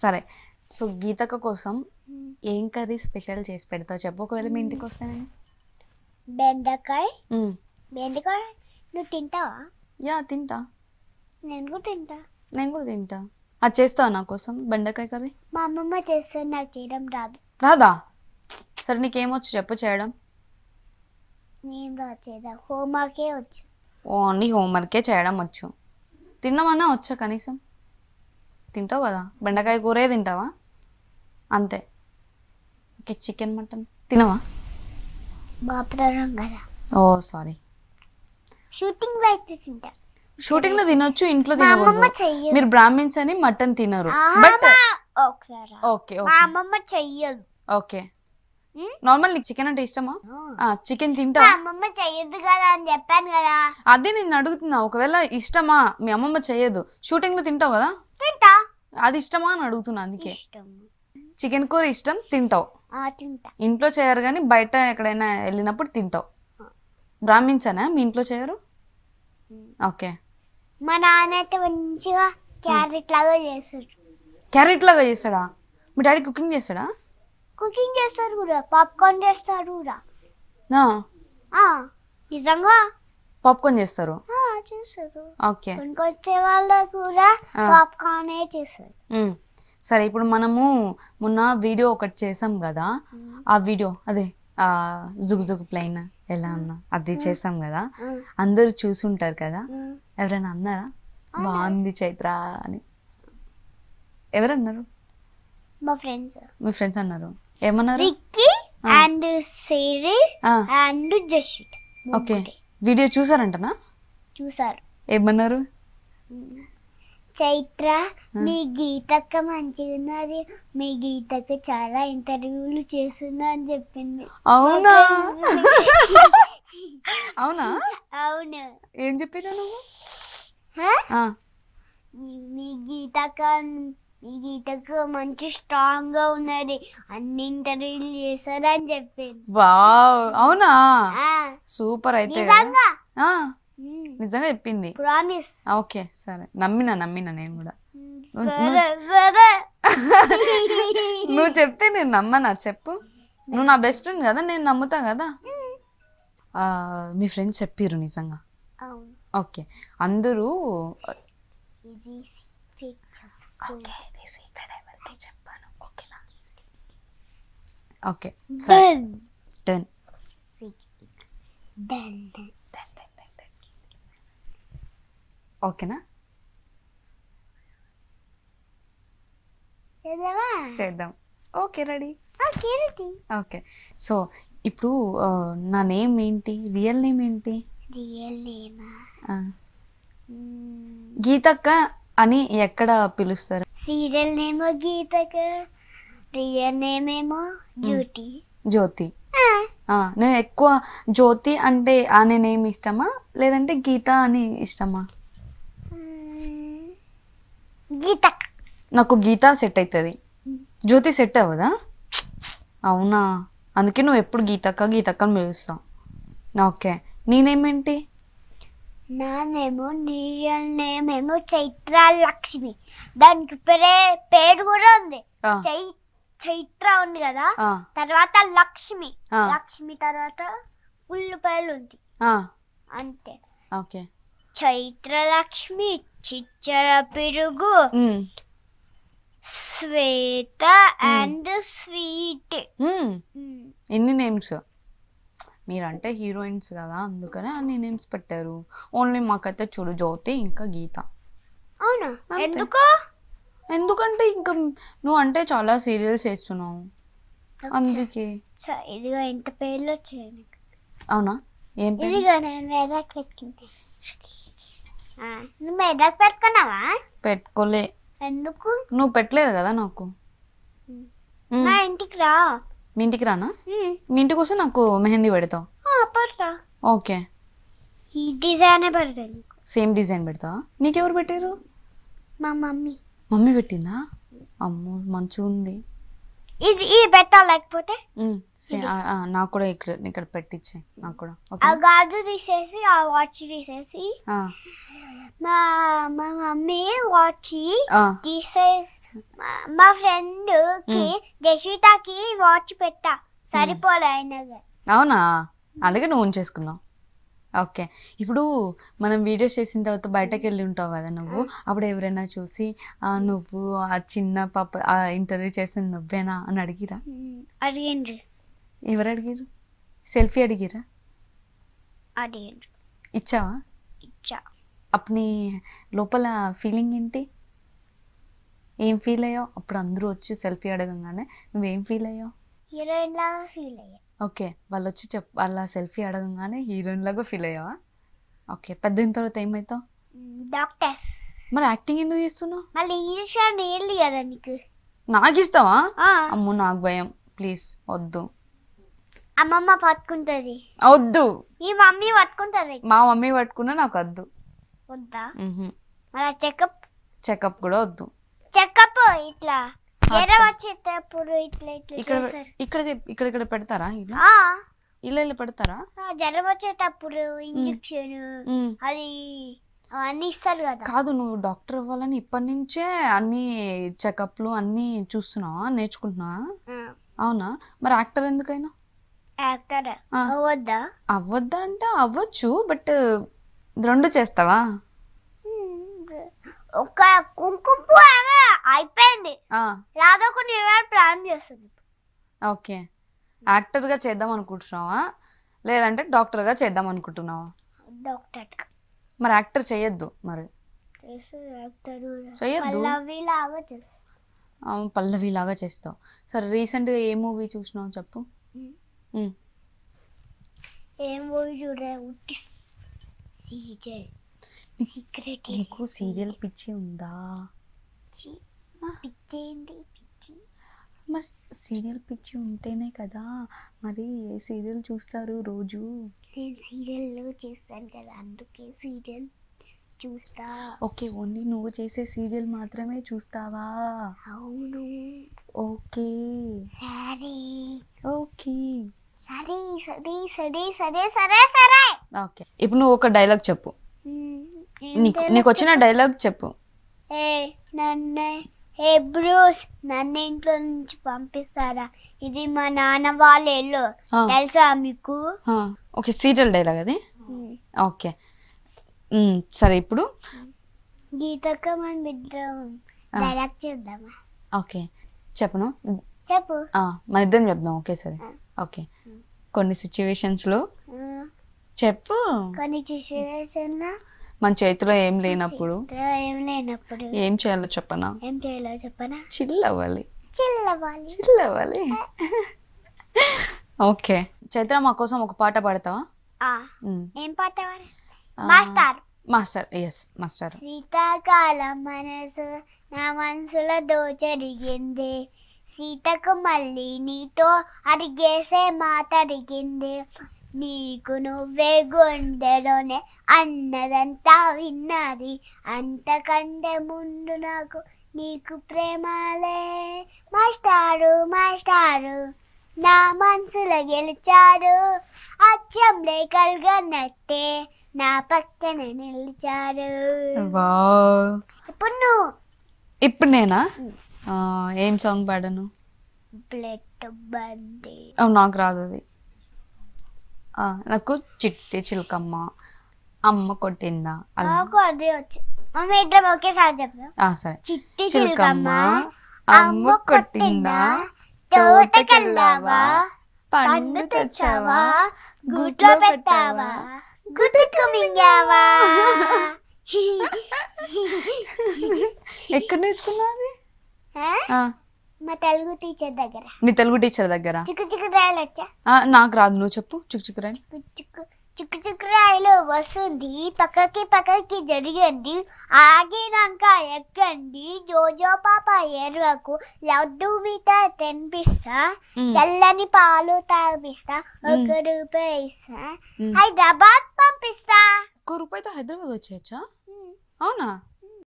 సరే. సో గీతక్క కోసం ఏం కర్రీ స్పెషల్ చేసి పెడతావు చెప్పు, ఒకవేళ మీ ఇంటికి వస్తే నేను. బెండకాయ. బెండకాయ నువ్వు తింటావా? యా తింటా. నేను కూడా తింటా. అది చేస్తావా నా కోసం బెండకాయ కర్రీ? మా అమ్మమ్మ చేస్తే నాకు చేయడం రాదు. రాదా? సరే నీకేమొచ్చు చెప్పు చేయడం. నేను రాదు చేయడం, హోంవర్కే వచ్చు. ఓన్లీ హోంవర్కే చేయడం వచ్చు. తిన్నామన్నా వచ్చా కనీసం? తింటావు కదా, బెండకాయ కూరే తింటావా అంతే. ఓకే, చికెన్ మటన్ తినవా? బాపురం కదా. ఓ సారీ. షూటింగ్ లో అయితే తింటా. షూటింగ్ లో తినొచ్చు, ఇంట్లో తినకూడదు. మీరు బ్రాహ్మిన్స్ అని మటన్ తినరు. బట్ ఒకసారి ఓకే మా అమ్మమ్మ చెయ్యదు. ఓకే. నార్మల్ నీకు చికెన్ అంటే ఇష్టమా? చికెన్ తింటా. మా అమ్మమ్మ చెయ్యదు కదా అని చెప్పాను కదా. అదే నేను అడుగుతున్నా, ఒకవేళ ఇష్టమా, మీ అమ్మమ్మ చెయ్యదు, షూటింగ్ లో తింటావు కదా? తింటా. అది ఇష్టమా అని అడుగుతున్నా, అందుకే. చికెన్ కూర ఇష్టం, తింటావు. తింటా. ఇంట్లో చేయరు కానీ బయట ఎక్కడైనా వెళ్ళినప్పుడు తింటావు. బ్రాహ్మిన్స్ అనా మీ ఇంట్లో చేయరు? ఓకే. మా నాన్న అయితే మంచిగా క్యారెట్ లాగా చేస్తాడు. క్యారెట్ లాగా చేస్తాడా? మీ డాడీ కుకింగ్ చేస్తాడా? కుకింగ్ చేస్తారు కూడా, పాప్కార్న్ చేస్తారు కూడా. నిజంగా పాప్కార్న్ చేస్తారు. చేస్తారు. ఓకే. కొనుకొచ్చే వాళ్ళు కూడా పాప్కార్నే చేస్తారు. సరే, ఇప్పుడు మనము మొన్న వీడియో ఒకటి చేసాం కదా, ఆ వీడియో అదే జుగ్ జుగ్ ప్లైన్ ఎలా అన్నా అది చేసాం కదా, అందరూ చూసుంటారు కదా, ఎవరైనా అన్నారా బాగుంది చైత్ర అని? ఎవరన్నారు? మా ఫ్రెండ్స్. మీ ఫ్రెండ్స్ అన్నారు. ఏమన్నారు? Vicky and Siri and just. Okay. Video చూసారంటనా? చూసారు. ఏమన్నారు? చైత్ర మీ గీతక్క మంచిగా ఉన్నది, మీ గీతక్క చాలా ఇంటర్వ్యూలు చేస్తున్నా అని చెప్పింది. అవునా? అవునా? అవును. ఏం చెప్పినా నువ్వు? మీ గీతక్క మంచి స్ట్రాంగ్ గా ఉన్నది, అన్ని ఇంటర్వ్యూలు చేస్తారు అని చెప్పింది. వావ్, అవునా? సూపర్. అయితే నిజంగా చెప్పింది. ప్రామిస్. ఓకే సరే, నమ్మినా నేను కూడా. నువ్వు చెప్తే నేను నమ్మనా చెప్పు? నువ్వు నా బెస్ట్ ఫ్రెండ్ కదా, నేను నమ్ముతా కదా. మీ ఫ్రెండ్స్ చెప్పిర్రు నిజంగా? ఓకే. అందరూ చెప్పాను. ఓకేనా? ఓకే సరే. డన్. ఓకేనా? చేద్దాం. Okay ready. ఓకే. సో ఇప్పుడు నా నేమ్ ఏంటి, రియల్ నేమ్ ఏంటి? గీతక్క అని ఎక్కడ పిలుస్తారు? సీరియల్ నేమ్ గీతక్క, రియల్ నేమ్ ఏమో జ్యోతి. నేను ఎక్కువ జ్యోతి అంటే అనే నేమ్ ఇష్టమా, లేదంటే గీత అని ఇష్టమా? గీతక్క. నాకు గీత సెట్ అవుతుంది, జ్యోతి సెట్ అవ్వదా? అవునా? అందుకే నువ్వు ఎప్పుడు గీతక్క అని పిలుస్తావు. ఓకే. నీ నేమ్ ఏంటి? నా నేమో రియల్ నేమ్ ఏమో చైత్ర లక్ష్మి. దానికి పేరు కూడా ఉంది. చైత్ర ఉంది కదా, తర్వాత లక్ష్మి, లక్ష్మి తర్వాత ఫుల్ పేరు ఉంది అంతే. ఓకే. చైత్ర లక్ష్మి, చిచ్చర పిరుగు, శ్వేత అండ్ స్వీట్. ఎన్ని నేమ్స్? మీరంటే హీరోయిన్స్ కదా, అందుకనే అన్ని నేమ్స్ పెట్టారు. ఓన్లీ మాకైతే చూడు జ్యోతి ఇంకా గీత. అవునా? ఎందుకంటే ఇంకా నువ్వు అంటే చాలా సీరియల్స్ చేస్తున్నావు, అందుకే. ఇదిగో ఇంత పేర్లు వచ్చాయి. అవునా? ఏం పేరు? ఇదిగో నేను మెదక్ పెట్టుకుంటా. నువ్వు మెదక్ పెట్టుకున్నావా? పెట్టుకోలే. ఎందుకు? నువ్వు పెట్టలేదు కదా నాకు. నా ఇంటికి రా. మీ ఇంటికి రానా? మీ ఇంటికి వస్తే నాకు మెహందీ పెడతావు? పెడతా. ఓకే. ఈ డిజైన్ పెడతా. సేమ్ డిజైన్ పెడతావా? నీకెవరు పెట్టారు? మా మమ్మీ. మమ్మీ పెట్టిందా? అమ్మో మంచిగా ఉంది. ఇది పెట్టా, లేకపోతే నాకు కూడా ఇక్కడ పెట్టించే. నాకు కూడా ఆ గాజు తీసేసి ఆ వాచ్ తీసేసి మా మమ్మీ వాచ్ మా ఫ్రెండ్ కి జషితాకి వాచ్ పెట్టా సరిపోలే అయినగా. అవునా, అందుకే నువ్వు ఉంచేసుకున్నావు. ఓకే, ఇప్పుడు మనం వీడియోస్ చేసిన తర్వాత బయటకు వెళ్ళి ఉంటావు కదా నువ్వు, అప్పుడు ఎవరైనా చూసి నువ్వు ఆ చిన్న పాప ఆ ఇంటర్వ్యూ చేసింది నువ్వేనా అని అడిగిరా? అడిగిండ్రు. ఎవరు అడిగిరు? సెల్ఫీ అడిగిరా? అడిగిండ్రు. ఇచ్చావా? ఇచ్చా. అప్పుడు నీ లోపల ఫీలింగ్ ఏంటి? ఏం ఫీల్ అయ్యావు అప్పుడు అందరూ వచ్చి సెల్ఫీ అడగంగానే? నువ్వేం ఫీల్ అయ్యావు? హీరోయిన్ లాగా ఫీల్ అయ్యా. ఓకే, వాళ్ళు వచ్చి వాళ్ళ సెల్ఫీ అడగంగానే హీరోయిన్ లాగా ఫీల్ అయ్యావా? ఓకే, పెద్దయిన తర్వాత ఏమవుతావు? డాక్టర్. మరి యాక్టింగ్ ఎందుకు చేస్తున్నావు? మళ్ళీ ఇంగ్లీష్ నేర్లు కదా నీకు. నాకు ఇస్తావా? అమ్మో నాకు భయం, ప్లీజ్ వద్దు. అమ్మమ్మ పట్టుకుంటది. వద్దు. ఈ మమ్మీ పట్టుకుంటది. మా మమ్మీ పట్టుకున్నా నాకు వద్దు. వద్దా? మరి చెకప్ కూడా వద్దు. చెకప్ ఇట్లా జ్వరం వచ్చేటప్పుడు ఇట్లా ఇట్లా ఇక్కడ పెడతారా? ఇలా పెడతారా? జ్వరం వచ్చేటప్పుడు ఇంజెక్షన్ అది అన్ని ఇస్తారు కదా. కాదు, నువ్వు డాక్టర్ అవ్వాలని ఇప్పటి నుంచే అన్ని చెకప్లు అన్ని చూస్తున్నావా, నేర్చుకుంటున్నావా? అవునా, మరి యాక్టర్ ఎందుకైనా? యాక్టర్ అవ్వద్దా? అవ్వద్దా అంటే అవ్వచ్చు, బట్ రెండు చేస్తావా? ఒక కుంకుమ అయిపోయింది, రాధకు నేను ప్లాన్ చేస్తుంది. ఓకే, యాక్టర్గా చేద్దాం అనుకుంటున్నావా లేదంటే డాక్టర్గా చేద్దాం అనుకుంటున్నావా? డాక్టర్. మరి యాక్టర్ చేయొద్దు. మరి చేయొద్దు, పల్లవి లాగా చేస్తావు. సరే, రీసెంట్గా ఏ మూవీ చూసినావు చెప్పు. ఏం మూవీ చూడరా? నీకు సీరియల్ పిచ్చి ఉందా? పిచ్చి. మరి సీరియల్ పిచ్చి ఉంటేనే కదా మరి ఏ సీరియల్ చూస్తారు రోజు? నేను సీరియల్లో చేస్తాను కదా, అందుకే సీరియల్ చూస్తా. ఓకే, ఓన్లీ నువ్వు చేసే సీరియల్ మాత్రమే చూస్తావా? అవును. ఓకే సరే. ఓకే సరే సరే సరే సరే సరే సరే. ఓకే, ఇప్పుడు నువ్వు ఒక డైలాగ్ చెప్పు. నీకు వచ్చిన డైలాగ్ చెప్పు. బ్రూస్, నన్ను ఇంట్లో నుంచి పంపిస్తారా? ఇది మా నాన్న వాళ్ళ ఇల్లు, తెలుసా మీకు? ఓకే, సీరియల్ డైలాగ్ అది. ఓకే సరే, ఇప్పుడు గీతక్క మన ఇద్దరం డైలాగ్ చేద్దామా? ఓకే చెప్పను. చెప్పు. మన ఇద్దరం చెప్దాం. ఓకే సరే. ఓకే, కొన్ని సిచ్యువేషన్స్లో చెప్పు. కొన్ని సిచ్యువేషన్లో మన చేతిలో ఏం లేనప్పుడు ఏం చేయాలో చెప్పనా? చిల్ అవ్వాలి. ఓకే, చైత్ర మా కోసం ఒక పాట పాడతావా? ఏం పాట? మాస్టర్. Yes master. శీతాకాలం మనసు నా మనసులో దోచరిగింది, సీతకు మళ్ళీ నీతో అడిగేసే మాట అడిగింది, నీకు నువ్వే గుండెలోనే అన్నదంతా విన్నది, అంతకంటే ముందు నాకు నీకు ప్రేమలే. మాస్టారు నా మనసులో గెలిచాడు, అచ్చంలే కలగనట్టే నా పక్కన నిలిచారు. ఇప్పుడు నేనా ఏం సాంగ్ పాడాను? నాకు రాదు అది. నాకు చిట్టి చిలకమ్మ, అమ్మ కొట్టిందా, సరే. చిట్టి చిలకమ్మ అమ్మ కొట్టిందా, తోటకెళ్ళావా, పండు తెచ్చావా, గుట్లో పెట్టావా, గుట్టుకు మింగావా. ఎక్కడ నేర్చుకున్నాది? మా తెలుగు టీచర్ దగ్గర. మీ తెలుగు టీచర్ దగ్గర? చిక్కురాయలు వచ్చా? నాకు రాదు, నువ్వు చెప్పు. చిక్కురాయలు. చిక్కురాయలు వస్తుంది, పక్కకి జరిగండి, ఆగినాక ఎక్కండి, జోజో పాప ఎరువకు లడ్డు మీద తినిపిస్తా, చల్లని పాలు తాగిస్తా, ₹1 ఇస్తా, హైదరాబాద్ పంపిస్తా. ₹1 హైదరాబాద్ వచ్చేయచ్చా? అవునా?